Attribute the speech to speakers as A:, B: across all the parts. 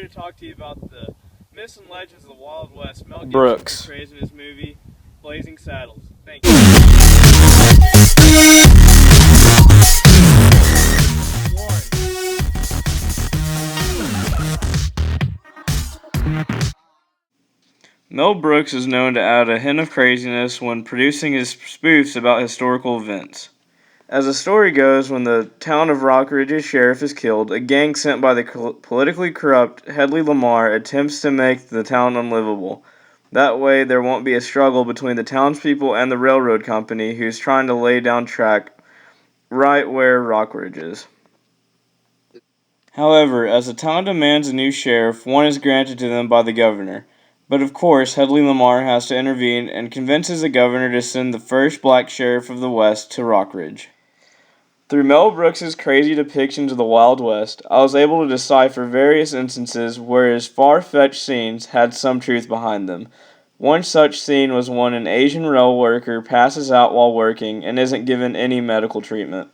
A: to talk to you about the myths and legends of the Wild West. Mel Gibson
B: Brooks.
A: portrays in his movie Blazing Saddles. Thank you. Mel Brooks is known to add a hint of craziness when producing his spoofs about historical events. As the story goes, when the town of Rockridge's sheriff is killed, a gang sent by the politically corrupt Hedley Lamar attempts to make the town unlivable. That way, there won't be a struggle between the townspeople and the railroad company who's trying to lay down track right where Rockridge is. However, as the town demands a new sheriff, one is granted to them by the governor. But of course, Hedley Lamar has to intervene and convinces the governor to send the first black sheriff of the West to Rockridge. Through Mel Brooks's crazy depictions of the Wild West, I was able to decipher various instances where his far-fetched scenes had some truth behind them. One such scene was when an Asian rail worker passes out while working and isn't given any medical treatment.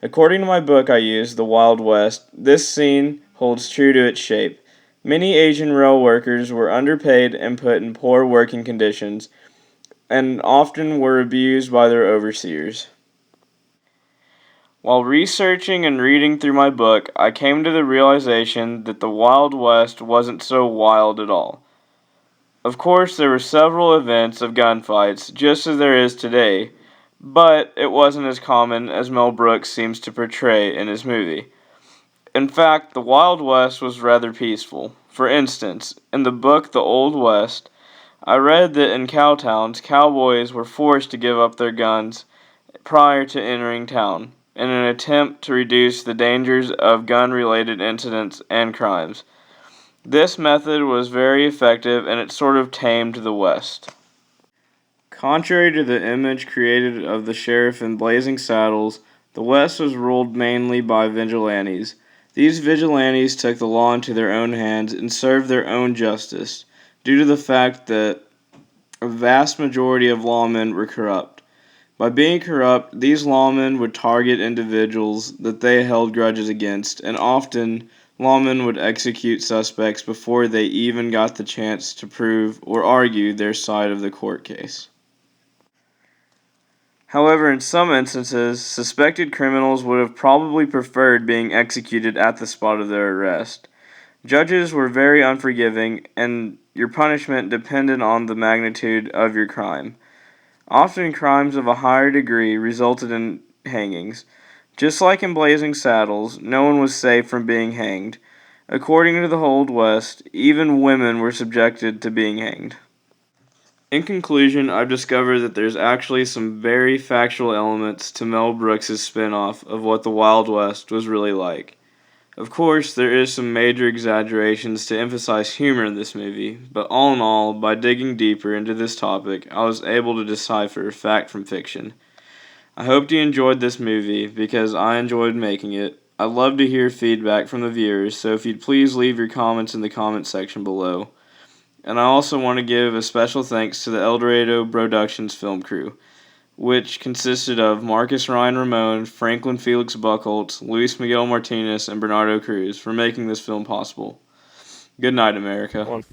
A: According to my book I used, The Wild West, this scene holds true to its shape. Many Asian rail workers were underpaid and put in poor working conditions, and often were abused by their overseers. While researching and reading through my book, I came to the realization that the Wild West wasn't so wild at all. Of course, there were several events of gunfights, just as there is today, but it wasn't as common as Mel Brooks seems to portray in his movie. In fact, the Wild West was rather peaceful. For instance, in the book The Old West, I read that in cowtowns, cowboys were forced to give up their guns prior to entering town, in an attempt to reduce the dangers of gun-related incidents and crimes. This method was very effective, and it sort of tamed the West. Contrary to the image created of the sheriff in Blazing Saddles, the West was ruled mainly by vigilantes. These vigilantes took the law into their own hands and served their own justice, due to the fact that a vast majority of lawmen were corrupt. By being corrupt, these lawmen would target individuals that they held grudges against, and often lawmen would execute suspects before they even got the chance to prove or argue their side of the court case. However, in some instances, suspected criminals would have probably preferred being executed at the spot of their arrest. Judges were very unforgiving, and your punishment depended on the magnitude of your crime. Often crimes of a higher degree resulted in hangings. Just like in Blazing Saddles, no one was safe from being hanged. According to the Old West, even women were subjected to being hanged. In conclusion, I've discovered that there's actually some very factual elements to Mel Brooks' spin-off of what the Wild West was really like. Of course, there is some major exaggerations to emphasize humor in this movie, but all in all, by digging deeper into this topic, I was able to decipher fact from fiction. I hope you enjoyed this movie, because I enjoyed making it. I'd love to hear feedback from the viewers, so if you'd please leave your comments in the comment section below. And I also want to give a special thanks to the El Dorado Productions film crew, which consisted of Marcus Ryan Ramon, Franklin Felix Buchholz, Luis Miguel Martinez, and Bernardo Cruz for making this film possible. Good night, America.